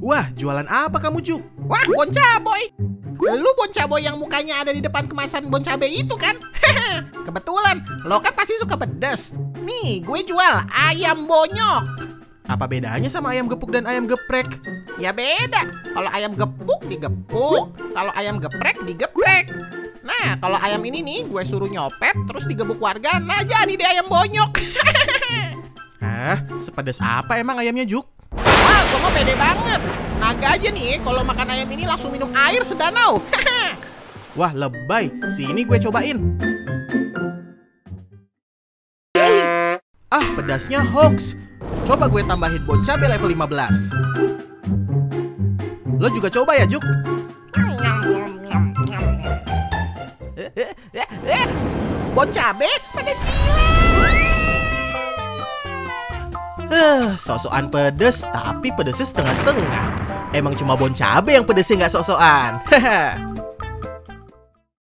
Wah, jualan apa kamu, Juk? Wah, bon caboy. Lu bon caboy yang mukanya ada di depan kemasan bon cabai itu kan? Kebetulan, lo kan pasti suka pedas. Nih, gue jual ayam bonyok. Apa bedanya sama ayam gepuk dan ayam geprek? Ya beda. Kalau ayam gepuk digepuk, kalau ayam geprek digeprek. Nah, kalau ayam ini nih gue suruh nyopet terus digebuk warga, nah jadi deh ayam bonyok. Hah? Sepedas apa emang ayamnya, Juk? Wah, gue mah pede banget. Naga aja nih, kalau makan ayam ini langsung minum air sedanau. Wah, lebay. Sini gue cobain. Ah, pedasnya hoax. Coba gue tambahin bon cabai level 15. Lo juga coba ya, Juk? Bon cabai pedas gila. Sok-sokan pedes, tapi pedesnya setengah-setengah. Emang cuma bon cabai yang pedesnya nggak sok-sokan.